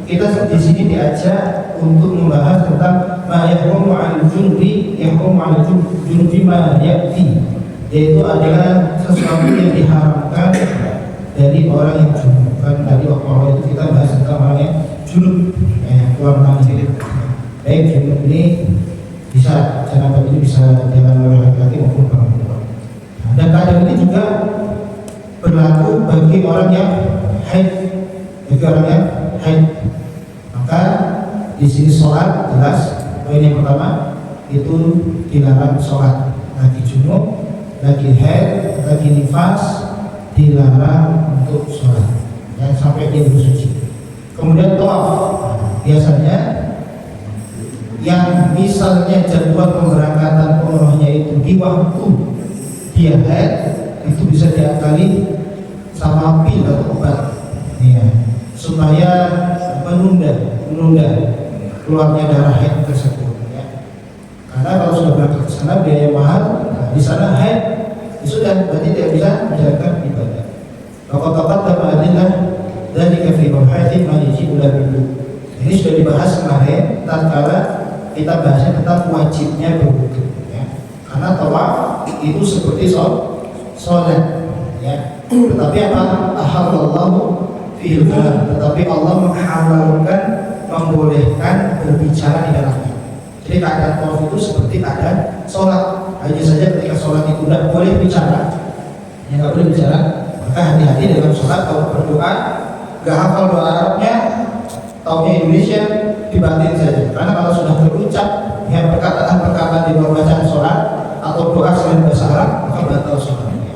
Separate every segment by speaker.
Speaker 1: kita di sini diajak untuk membahas tentang ma yahrumu 'alal junubi yahrumu 'alal junubi ma ya'ti, yaitu adalah sesuatu yang diharamkan dari orang yang junub. Kan tadi waktu awal itu kita bahas tentang orang yang junub, keluar nanti. Baik, junub ini bisa jangan ini bisa jalan oleh laki-laki maupun perempuan. Dan keadaan ini juga berlaku bagi orang yang haid, bagi orang yang haid. Maka di sini sholat jelas poin yang pertama itu dilarang sholat. Lagi junub, lagi haid, lagi nifas dilarang untuk sholat. Yang sampai dia bersuci. Kemudian tawaf, biasanya yang misalnya jadwal pemberangkatan umrohnya itu di waktu dia haid, itu bisa diakali sama pil atau obat, ya, supaya menunda keluarnya darah haid tersebut, ya. Karena kalau sudah berangkat ke sana biaya mahal, nah, di sana haid sudah berarti tidak bisa menjalankan ibadah. Tokoh-tokoh tamadillah dan dikafirkan haid maniji ulah dulu. Ini sudah dibahas kemarin tatkala kita bahasnya tentang wajibnya berwudu, ya. Karena tawaf itu seperti sholat, ya. Tetapi apa? Ahallallahu fil kalam. Tetapi Allah menghalalkan, membolehkan berbicara di dalamnya. Jadi keadaan tawaf itu seperti keadaan sholat. Hanya saja ketika sholat itu tidak boleh bicara, ya nggak boleh bicara. Maka hati-hati dalam sholat. Kalau berdoa nggak hafal doa Arabnya, taunya Indonesia, dibatin saja. Karena kalau sudah berucap yang perkataan-perkataan di luar bacaan sholat atau doa selain bahasa Arab, maka batal sholatnya.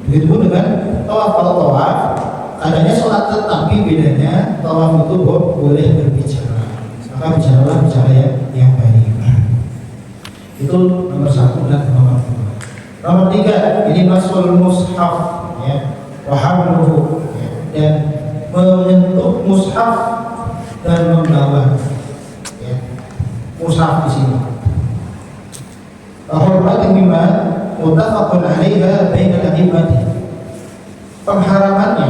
Speaker 1: Begitu pun dengan tawaf. Kalau tawaf adanya sholat, tetapi bedanya tawaf itu boleh berbicara. Maka bicaralah bicara yang baik. Itu nomor 1 dan nomor 2. Nomor 3 ini masul mushaf, ya, wahamluhu, ya, dan menyentuh mushaf dan membawa, ya, mushaf di sini. Hurmatun mimma muttafaqun 'alaiha bainal a'immati. Pengharamannya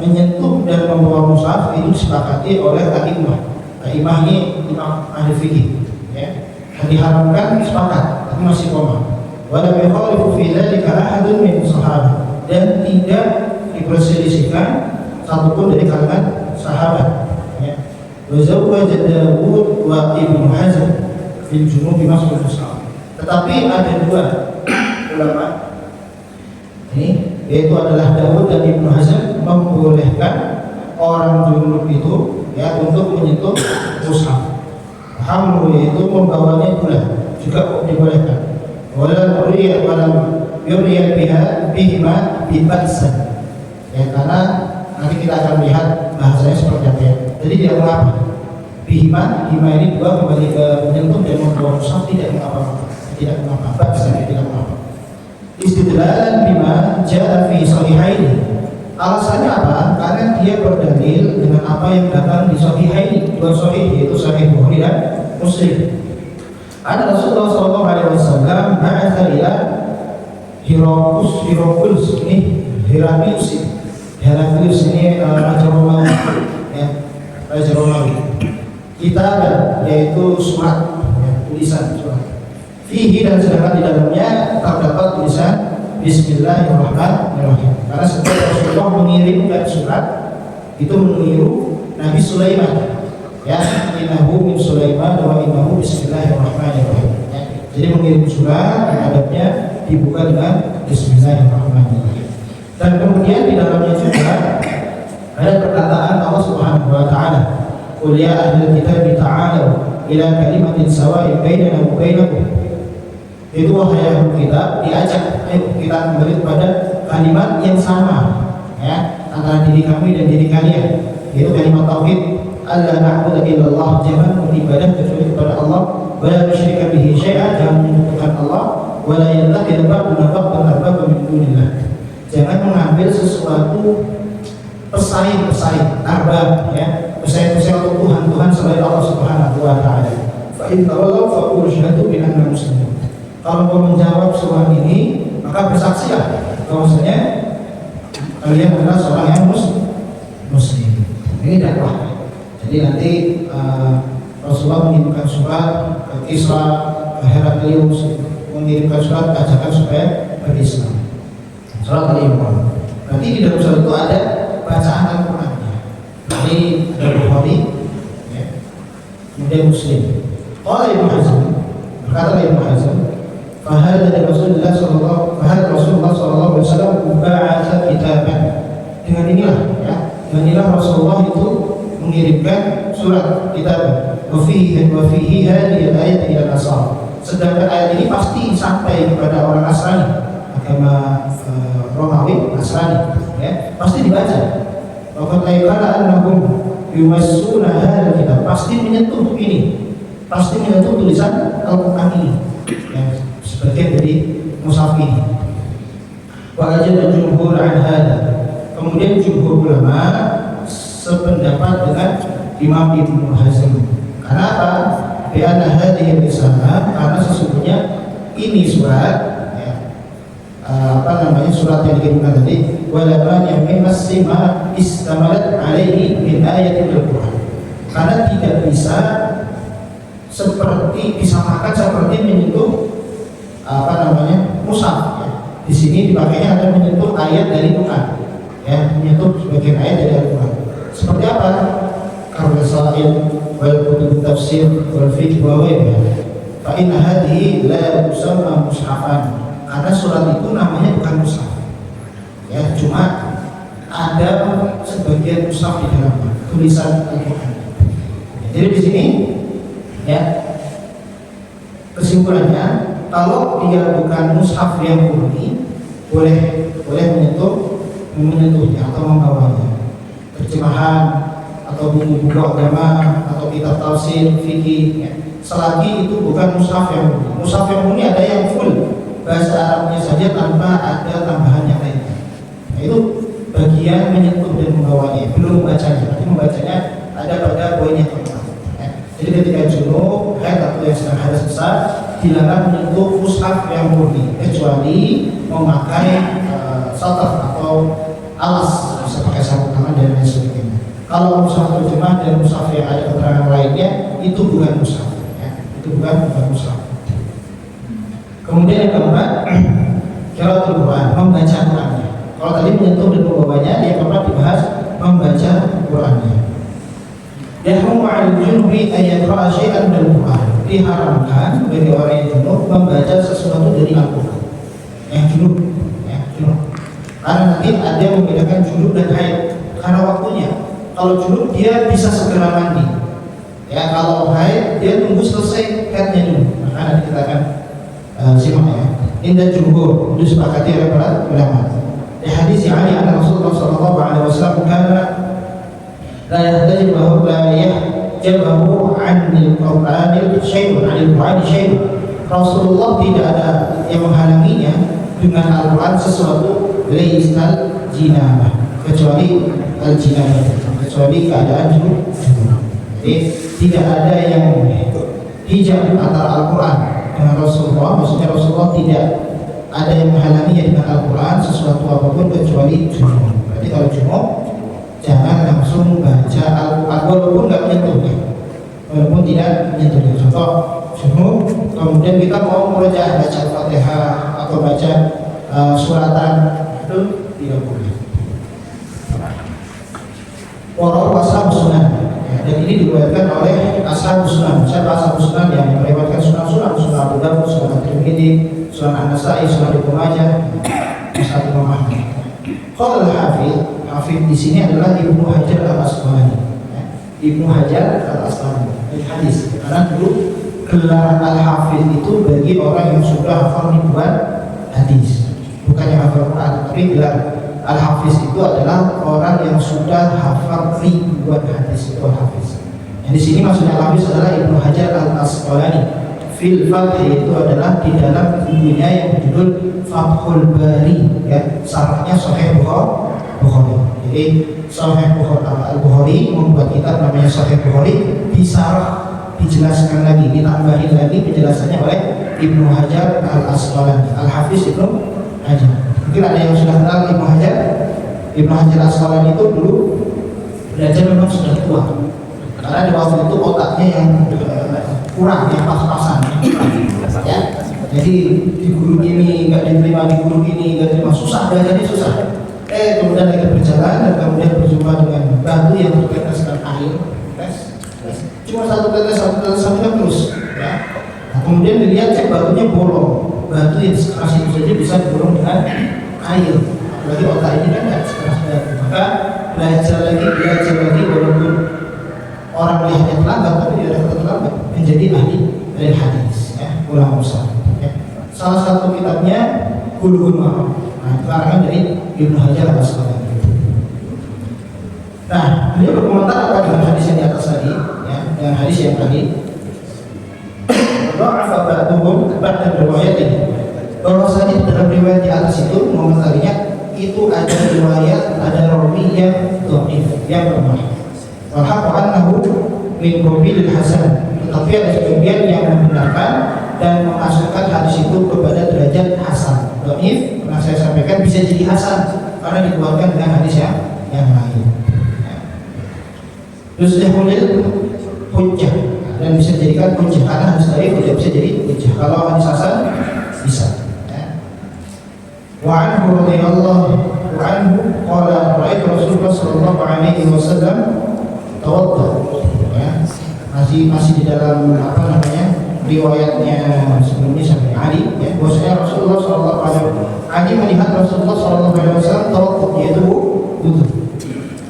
Speaker 1: menyentuh dan membawa mushaf itu disepakati oleh a'immah. A'immah ini imam ahli fikih, ya. Diharamkan sepakat, tapi masih koma. Wala yukhalifu fi dzalika ahadun min sahabat, dan tidak diperselisihkan satupun dari kalangan sahabat, ya. Wa zawwaja Dawud wa Ibnu Hazm fil junub bimas'ul mushaf. Tetapi ada 2 ulama ini, yaitu adalah Dawud dan Ibnu Hazm, membolehkan orang junub itu, ya, untuk menyentuh mushaf. Hamlu yaitu membawanya pula juga dibolehkan. Walau uriya walau yuriya bihima bibaksan, ya, karena nanti kita akan lihat bahasanya seperti apa, ya. Jadi tidak mengapa bihima ini 2 kembali ke menyentuh dan membawa mushaf, tidak mengapa, baksan, tidak mengapa. Istidlalan bima jaa fi sahihaini. Alasannya apa? Karena dia berdalil dengan apa yang datang di Sahihaini, 2 sahih, yaitu Sahih Bukhari dan Muslim. Ada Rasulullah SAW ba'atha ila Heraklius ini Raja Romawi, ya, Raja Romawi. Kitab, yaitu surat, ya, tulisan surat. Fihi, dan sedangkan di dalamnya terdapat tulisan Bismillahirrahmanirrahim. Karena setiap Rasulullah mengirimkan surat itu meniru Nabi Sulaiman, ya, innahu min Sulaiman wa innahu bismillahirrahmanirrahim, ya. Jadi mengirim surat yang adabnya dibuka dengan Bismillahirrahmanirrahim. Dan kemudian di dalamnya juga ada perkataan Allah Subhanahu wa taala, qul ya ahlal kitab ta'alu ila kalimatin sawa'in bainana wa bainakum. Itu wahai ahli kitab, diajak, ayo kita kembali kepada kalimat yang sama, ya, antara diri kami dan diri kalian, yaitu kalimat tauhid, alla na'budu illallah, jangan beribadah kecuali kepada Allah, wala nusyrika bihi syai'an, jangan menyekutukan Allah, wala yattakhidha ba'duna ba'dan arbaba min dunillah, jangan mengambil sesuatu pesaing arbab, ya, pesaing atau Tuhan selain Allah Subhanahu wa taala. Fa in tawallaw faqulu syahadu bi anna muslimun. Kalau mau menjawab soal ini, maka bersaksilah bahwasanya kalian adalah seorang yang muslim. Ini dakwah. Jadi nanti Rasulullah mengirimkan surat ke Kisra, ke Heraklius, mengirimkan surat ajakan supaya berislam. Surat Al-Imran. Berarti di dalam surat itu ada bacaan Al-Qur'annya. Jadi ada Bukhari, ya, kemudian Muslim. Qala Ibnu Hazm, berkata Ibnu Hazm, fahada Rasulullah sallallahu alaihi wasallam ba'atha kitaban. Dengan inilah, ya, dengan inilah Rasulullah itu mengirimkan surat kitab. Wa fihi hadhihi al-ayat ila Nasara. Sedangkan ayat ini pasti sampai kepada orang Nasrani, agama Romawi, Nasrani, ya, pasti dibaca. Waqad ayqana annahum yumassuna hadzal kitab, pasti menyentuh ini, pasti menyentuh tulisan Al-Qur'an ini, yang sebagian dari mushaf ini. Wa ajaba jumhur an hadza, kemudian jumhur ulama sependapat dengan Imam Ibnu Hazm. Karena apa? Bi anna hadhihi risalah, karena sesungguhnya ini surat, surat yang dikirimkan tadi, walaman yang mimma istamalat alaihi min ayatil Qur'an, karena tidak bisa seperti disamakan seperti menyentuh mushaf, ya. Di sini dipakainya ada menyentuh ayat dari Quran, ya, menyentuh sebagian ayat dari Al-Quran. Seperti apa? Karena sa'il wal kutub tafsir wal fiqh wa ghairiha. Fa inna hadhihi la tusamma mushafan, karena surat itu namanya bukan mushaf, ya, cuma ada sebagian mushaf di dalamnya, tulisan Al-Quran. Jadi di sini, ya, kesimpulannya, kalau dia bukan mushaf yang murni, boleh menyentuhnya atau membawanya, terjemahan atau buku-buku agama atau kitab tafsir, fikih, ya. Selagi itu bukan mushaf yang murni. Mushaf yang murni ada yang full bahasa Arabnya saja tanpa ada tambahan yang lain. Nah, itu bagian menyentuh dan membawanya, belum membacanya. Tapi membacanya ada pada poin yang keempat. Jadi ketika junub, haid atau yang sedang hadas besar, dilarang menyentuh mushaf yang murni, kecuali memakai satar atau alas, bisa pakai sarung tangan dan lain sebagainya. Kalau mushaf terjemah dan mushaf yang ada keterangan lainnya, itu bukan mushaf, ya. Itu bukan mushaf. Kemudian yang keempat, qiraatul Quran, membaca Qurannya. Kalau tadi menyentuh dan membawanya, yang keempat dibahas membaca Qurannya. Yahrumu 'alal junubi an yaqra'a syai'an minal Quran. Diharamkan bagi orang yang junub membaca sesuatu dari Al-Quran. Yang junub, ya, junub. Karena nanti ada yang membedakan junub dan haid karena waktunya. Kalau junub dia bisa segera mandi, ya. Kalau haid dia tunggu selesai haidnya dulu. Maka nanti kita akan simak, ya. Indah jumhur, itu sepakati oleh para ulama. Di hadis Ali anna Rasulullah sallallahu alaihi wasallam kana la yahtajibahu 'anil Qur'anil syai'un 'anil Qur'ani syai'un. Rasulullah tidak ada yang menghalanginya dengan Al-Qur'an sesuatu laisal jinabah, kecuali al-jinabah, kecuali keadaan junub. Jadi tidak ada yang hijab antara Al-Qur'an dengan Rasulullah, maksudnya Rasulullah tidak ada yang menghalanginya dengan Al-Quran sesuatu apapun kecuali junub. Berarti kalau junub jangan langsung baca Al-Quran walaupun nggak menyentuhnya, walaupun tidak menyentuhnya. Contoh junub, kemudian kita mau baca Al-Fatihah atau baca suratan, itu tidak boleh. Warahu ashabus sunan, dan ini diriwayatkan oleh ashabus sunan. Siapa ashabus sunan? Yang meriwayatkan sunan Abu Dawud, sunan Tirmidzi, sunan An-Nasa'i, sunan Ibnu Majah, Musnad Imam Ahmad. Qala al-Hafidz di sini adalah Ibnu Hajar al-Asqalani. Ibnu Hajar al-Asqalani hadis. Karena dulu gelar al-Hafidz itu bagi orang yang sudah hafal ribuan hadis, bukan yang hafal Quran, tapi gelar al-Hafiz itu adalah orang yang sudah hafal ribuan hadis, itu al-Hafiz. Yang di sini maksudnya al-Hafiz adalah Ibnu Hajar al-Asqalani. Fil Fath itu adalah di dalam bukunya yang berjudul Fathul Bari, ya, syarahnya Sahih Bukhari. Jadi Sahih Al-Bukhari membuat kitab namanya Sahih Bukhari, disarah, dijelaskan lagi, ditambahin lagi penjelasannya oleh Ibnu Hajar al-Asqalani, al-Hafiz Ibnu Hajar. Mungkin ada yang sudah kenal Ibnu Hajar. Ibnu Hajar al-Asqalani itu dulu belajar memang sudah tua, karena di waktu itu otaknya yang kurang, yang pas-pasan ya. Jadi di guru ini nggak diterima, di guru ini nggak diterima, susah, belajarnya susah. Kemudian lagi berjalan dan kemudian berjumpa dengan batu yang berteteskan air, cuma satu tetes sampai terus ya. Nah, kemudian dilihat cek batunya bolong, batu yang sekeras itu saja bisa dibolong dengan air, apalagi otak ini kan nggak sekeras batu. Maka belajar lagi walaupun orang melihatnya terlambat tapi dia ada terlambat menjadi ahli dari hadis ya, ulama besar ya. Salah satu kitabnya Bulughul Maram, nah itu karangan dari Ibnu Hajar al-Asqalani. Nah, beliau berkomentar apa dengan hadis yang di atas tadi ya, dengan hadis yang tadi dha'afa ba'duhum ba'da riwayatihi, bahwasanya dalam riwayat di atas itu mengomentarinya itu ada riwayat, ada rawi yang dhaif, yang lemah. Wal haqqu annahu min qabilil hasan, tetapi ada sebagian yang membenarkan dan memasukkan hadis itu kepada derajat hasan. Dhaif pernah saya sampaikan bisa jadi hasan karena dikeluarkan dengan hadis yang lain. Terus kemudian hujjah dan bisa dijadikan hujjah karena hadis dhaif tidak bisa jadi hujjah. Kalau hadis hasan bisa. Wa anhu radhiyallahu anhu qala ra'aitu Rasulullah sallallahu alaihi wasallam tawadda. Ya. Masih di dalam apa namanya? Riwayatnya sebelumnya sampai Ali ya. Bahwasanya Rasulullah sallallahu alaihi wasallam Ali melihat Rasulullah sallallahu alaihi wasallam tawadda, yaitu wudu.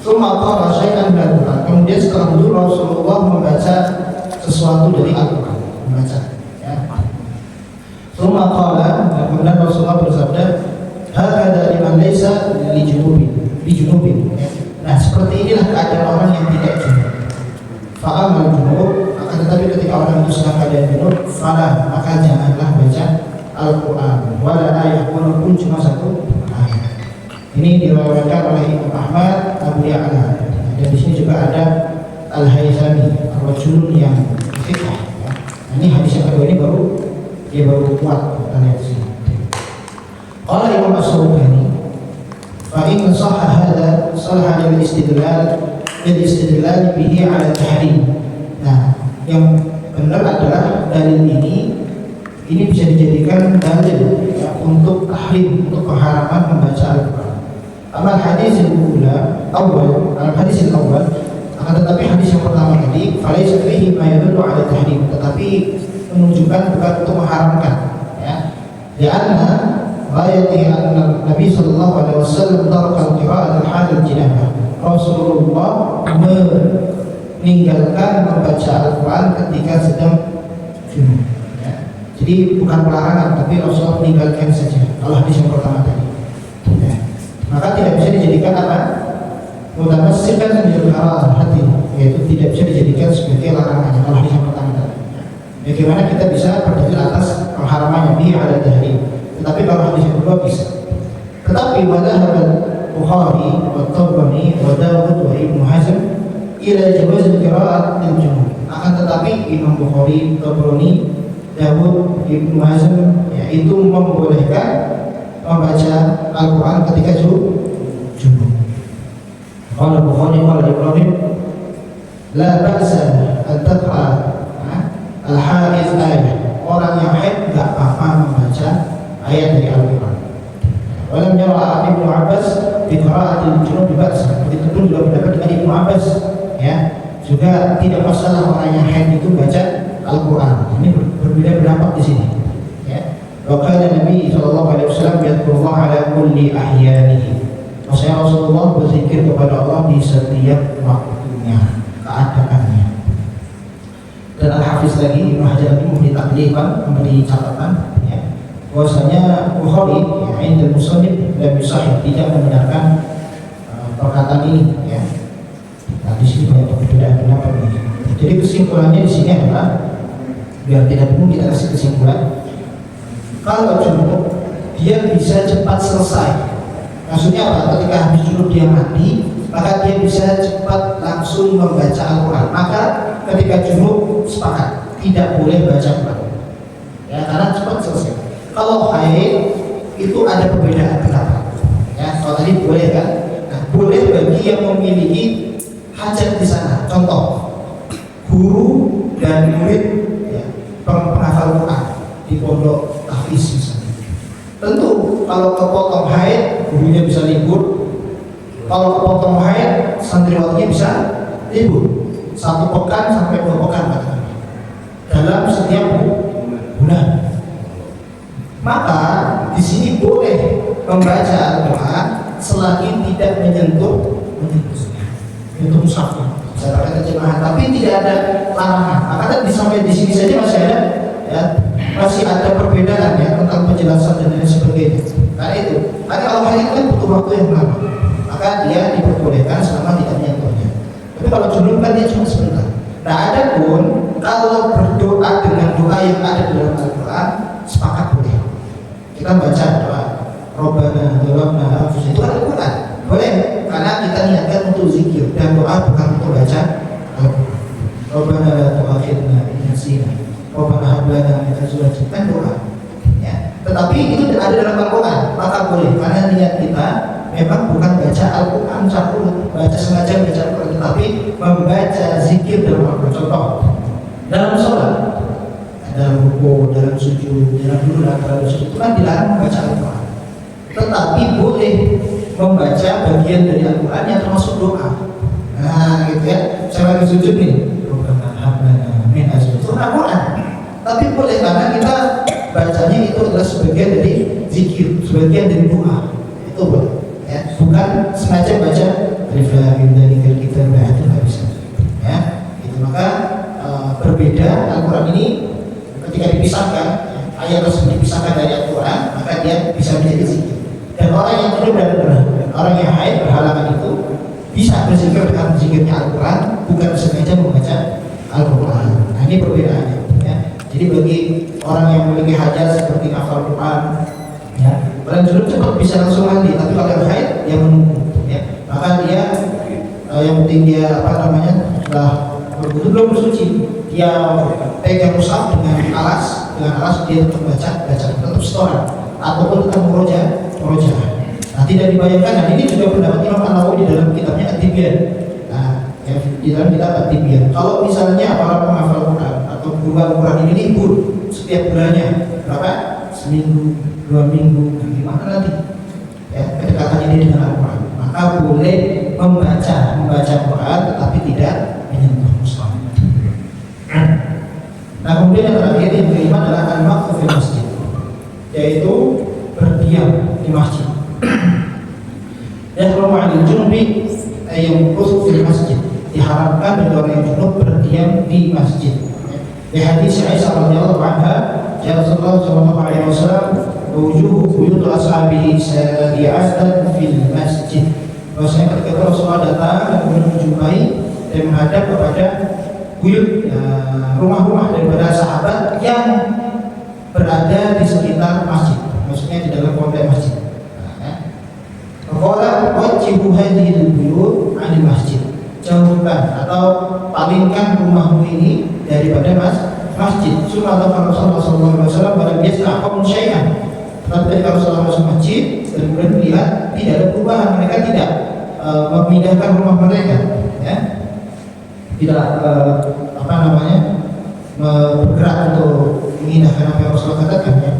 Speaker 1: Qala syai'an min al-Qur'an. Kemudian setelah wudu Rasulullah membaca sesuatu dari Al-Qur'an, membaca ya. Qala, kemudian Rasulullah bersabda, "Hakadha liman laysa li junubin." Nah, seperti inilah keadaan orang yang tidak junub. Fa'amal junub, akan tetapi ketika orang itu sedang keadaan junub, fala, maka janganlah baca Al-Qur'an. Wala ayat, walaupun cuma satu ayat. Ini diriwayatkan oleh Imam Ahmad, Abu Ya'la, dan di sini juga ada Al-Haythami, ar-rajulun yang fikih. Ya. Ini hadis yang kedua ini baru kuat kita lihat sini. Qala Imam As-Sawqani, fa in sahha hadha salaha lil istidlal bihi 'ala tahrim. Nah, yang benar adalah dalil ini bisa dijadikan dalil ya, untuk tahrim, untuk pengharaman membaca Al-Qur'an. Amal hadis awal, hadis awal, akan tetapi hadis yang pertama tadi, falaysa fihi ma yadullu 'ala tahrim, tetapi menunjukkan bukan untuk mengharamkan ya. Li'anna ghayati anna Nabi sallallahu alaihi wasallam taraka al-qira'ah al-hal al-jinabah. Rasulullah meninggalkan membaca Al-Qur'an ketika sedang junub ya. Jadi bukan pelarangan, tapi Rasulullah meninggalkan saja. Kalau hadis yang pertama tadi ya. Maka tidak bisa dijadikan apa? Mutamassikan bil qira'ah hati, yaitu tidak bisa dijadikan sebagai larangan kalau hadis yang pertama tadi. Bagaimana kita bisa berdalil atas pengharamannya bi ala tahrim? Tetapi kalau hadis yang kedua bisa. Tetapi madhab Bukhari wa Tabrani wa Dawud wa Ibnu Hazm ila jawaz al-qira'ah lil junub. Akan tetapi Imam Bukhari, Tabrani, Dawud, Ibnu Hazm yaitu membolehkan membaca Al-Quran ketika junub. Qala Bukhari qala Ibrahim la ba'sa an taqra al-haid ayat. Orang yang haid enggak apa-apa membaca ayat dari Al-Quran. Walam yara Ibnu Abbas bi qira'atil junub ba'sa. Begitu pun juga pendapat dari Ibnu Abbas ya, juga tidak masalah orang yang haid itu baca Al-Quran. Ini berbeda pendapat di sini ya. Wa kana Nabi sallallahu alaihi wasallam yadhkurullah ala kulli ahyanihi. Maksudnya Rasulullah berzikir kepada Allah di setiap waktunya, keadaannya. Dan Al-Hafiz lagi Ibnu Hajar ini memberi takliman, memberi catatan ya, bahwasanya Bukhari ya, Indal Musannif dan Sahih tidak membenarkan perkataan ini ya. Nah, di sini banyak perbedaan pendapat ini. Jadi kesimpulannya di sini adalah, biar tidak perlu kita kasih kesimpulan, kalau junub dia bisa cepat selesai. Maksudnya apa? Ketika habis junub dia mandi, maka dia bisa cepat langsung membaca Al-Quran. Maka ketika junub sepakat tidak boleh baca Quran ya, karena cepat selesai. Kalau haid itu ada perbedaan pendapat ya. Kalau tadi boleh kan? Nah, boleh bagi yang memiliki hajat di sana. Contoh, hafiz misalnya. Tentu kalau kepotong haid gurunya bisa libur, kalau kepotong haid santriwatinya bisa libur 1 pekan sampai 2 pekan katakanlah dalam setiap bulan. Maka di sini boleh membaca Al-Quran selagi tidak menyentuh mushafnya, cara terjemahan, tapi tidak ada larangan. Maka sampai di sini saja masih ada ya, masih ada perbedaan ya tentang penjelasan dan lain sebagainya. Karena itu, kalau hal itu kan butuh waktu yang lama, maka dia diperbolehkan selama tidak menyentuhnya. Tapi kalau junub kan dia cuma sebentar. Nah, ada pun kalau berdoa dengan doa yang ada di dalam Al-Quran sepakat boleh. Kita baca doa Rabbana dzalamna anfusana, itu ada Al-Quran. Boleh, karena kita niatkan untuk zikir dan doa bukan untuk baca Al-Quran. Rabbana la tu'akhidna in nasina, Rabbana hab lana min azwajina, kan doa. Ya. Tetapi itu ada dalam Al-Quran, maka boleh karena niat kita memang bukan baca Al-Quran campur, baca sengaja baca Al-Quran, tetapi membaca zikir dalam Al-Quran. Contoh dalam sholat, dalam ruku, dalam sujud, dalam dulu dalam sujud itu kan dilarang membaca Al-Quran, tetapi boleh membaca bagian dari Al-Quran yang termasuk doa. Nah, gitu ya. Saya lagi sujud nih, Rabbana hab lana min azwajina, itu Al-Quran. Tapi boleh karena kita bacanya itu adalah sebagian dari zikir, sebagian dari doa. Itu boleh. Ya, bukan sengaja baca alif lam mim dzalikal kitab la raiba fihi. Ya, itu maka berbeda Al-Quran ini ketika dipisahkan, ya, ayat tersebut dipisahkan dari Al-Quran, maka dia bisa menjadi zikir. Dan orang yang junub dan orang yang haid berhalangan itu bisa berzikir dengan zikirnya Al-Quran, bukan sengaja membaca Al-Quran. Nah, ini perbedaannya. Ya. Jadi bagi orang yang memiliki hajat seperti hafal Quran, ya, orang junub cepat bisa langsung mandi, tapi kalau yang haid dia menunggu, ya. Maka dia yang penting dia setelah berwudu belum bersuci, dia pegang mushaf dengan alas dia tetap baca tetap setoran ataupun tetap meroja. Nah, tidak dibayangkan. Dan ini juga pendapat Imam An-Nawawi di dalam kitabnya At-Tibyan. Nah, di dalam kitab At-Tibyan, kalau misalnya para penghafal Quran atau guru Al-Quran ini libur setiap bulannya berapa? Seminggu, 2 minggu, gimana nanti? Ya, kedekatan ini dengan Al-Quran, maka boleh membaca Quran tetapi tidak menyentuh mushaf. Nah, kemudian yang terakhir yang kelima adalah al-maqtu fil masjid, yaitu berdiam di masjid. Yahrumu 'alal junubi yang fil masjid, diharamkan bagi orang yang junub berdiam di masjid. Di hadis Aisyah radhiyallahu anha, ya Rasulullah sallallahu alaihi wasallam, wujuhu buyut ashabihi sadi'atan fil masjid. Bahwasanya ketika Rasulullah datang dan kemudian menjumpai dan menghadap kepada buyut, rumah-rumah daripada sahabat yang berada di sekitar masjid, maksudnya di dalam komplek masjid. Qala wajjibu hadhil buyut 'anil masjid, jauhkan atau palingkan rumahmu ini daripada masjid. Subhanallah, Rasulullah sallallahu alaihi wasallam pada biasa akum syai'an. Tapi kalau Rasulullah masuk masjid dan kemudian melihat tidak ada perubahan, mereka tidak memindahkan rumah mereka, ya. Tidak bergerak untuk memindahkan apa yang Rasulullah katakan, ya.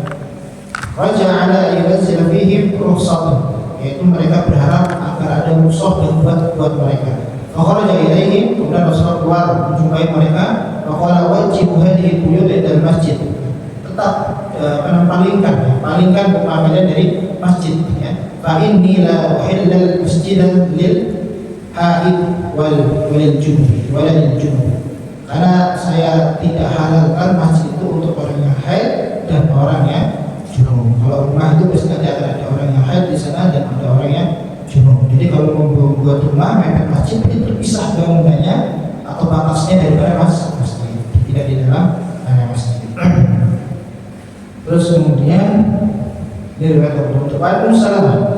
Speaker 1: Raja'ala yunzil fihim rukhsatan, yaitu mereka berharap agar ada rukhsah dan buat mereka. Fakharaja ilaihim, kemudian Rasulullah keluar menjumpai mereka. Faqala wajibu hadhihi buyut dari masjid, tetap palingkan rumah kalian dari masjid, ya. Fa inni la uhillal masjidan lil haid wal junub, karena saya tidak halalkan masjid itu untuk orang yang haid dan orang yang junub. Kalau rumah itu biasanya ada orang yang haid di sana dan ada orang yang junub. Jadi kalau membuat rumah mepet masjid, ini terpisah bangunannya atau batasnya daripada masjid, tidak di dalam area masjid. Terus kemudian dari riwayat Abu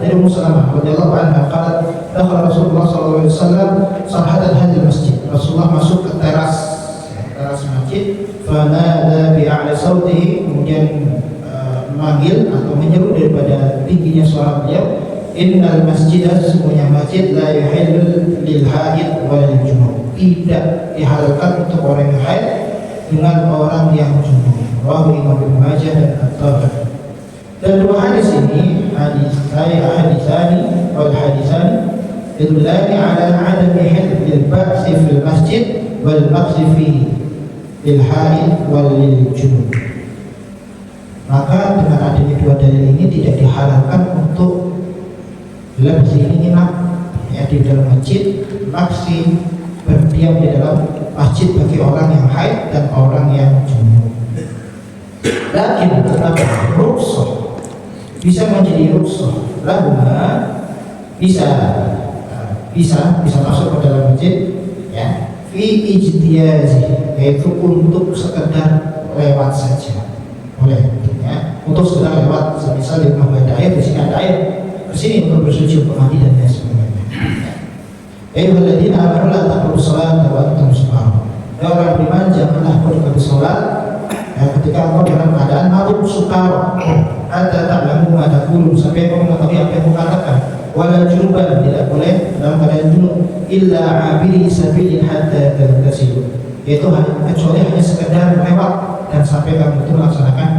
Speaker 1: dari Ummu Salamah radhiyallahu anha, qalat dakhala Rasulullah sallallahu alaihi wasallam sahhadan hadil masjid. Rasulullah masuk ke teras masjid, fanada bi a'la sautihi, kemudian memanggil atau menyeru daripada tingginya suara beliau, innal masjidah, sesungguhnya masjid, la yuhillu lil haid wal junub, tidak dihalalkan untuk orang yang haid dengan orang yang junub. Rawahu Imam Ibnu Majah dan At-Tabarani. Dan dua hadis ini, hadisani yadullani ala adami hifdzil ba'si fil masjid wal maqsi fihi lil haid wal lil junub. Maka dengan adanya dua dalil ini tidak dihalalkan untuk bila ini nginap ya di dalam masjid, maksi berdiam di dalam masjid bagi orang yang haid dan orang yang junub. Lakin tetapi rukhsah bisa menjadi rukhsah lahuma, bisa masuk ke dalam masjid ya fi ijtiyazi, yaitu untuk sekedar lewat saja, boleh ya, untuk sekedar lewat, misal di rumah ada air, di sini ada air, ke sini untuk bersuci, untuk mandi dan lain sebagainya. Ayyuhalladzina amanu la taqrabu sholata wa antum sukara. Ya orang beriman, janganlah mendekati sholat ya, ketika engkau dalam keadaan mabuk sukara, hatta ta'lamu ma taqulun, sampai engkau mengetahui apa yang engkau katakan. Wala junuban, tidak boleh dalam keadaan junub, illa abiri sabilin hatta taghtasilu, yaitu kecuali hanya sekedar lewat dan sampai kamu itu melaksanakan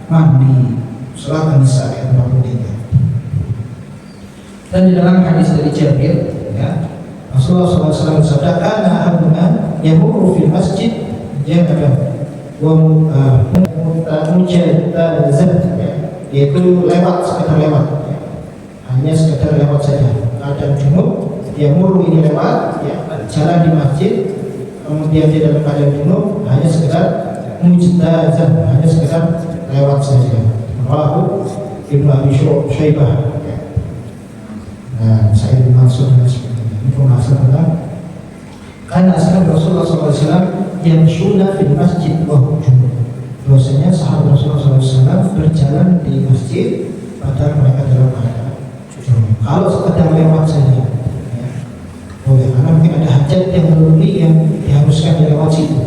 Speaker 1: mandi. Surat An-Nisa ayat 43. Dan di dalam hadis dari Jabir ya, Rasulullah SAW bersabda, "Kana ahaduna yamurru fil masjid janaba wa mujadazat," yaitu lewat, sekedar lewat ya. Hanya sekedar lewat saja. Keadaan junub, dia muru ini lewat ya, jalan di masjid, kemudian dia dalam keadaan junub, hanya sekedar mujdazah, hanya sekedar lewat saja. Rawahu Ibnu Abi Syaibah. Nah, saya dimaksud dengan sebagainya. Informasi tentang karena asal Rasulullah SAW yang sunnah di masjid wahum junub. Bahwasanya sahabat Rasulullah SAW berjalan di masjid padahal mereka dalam keadaan junub. Kalau sekedar lewat saja, ya, boleh, karena mungkin ada hajat yang berlebih yang diharuskan dilewat situ.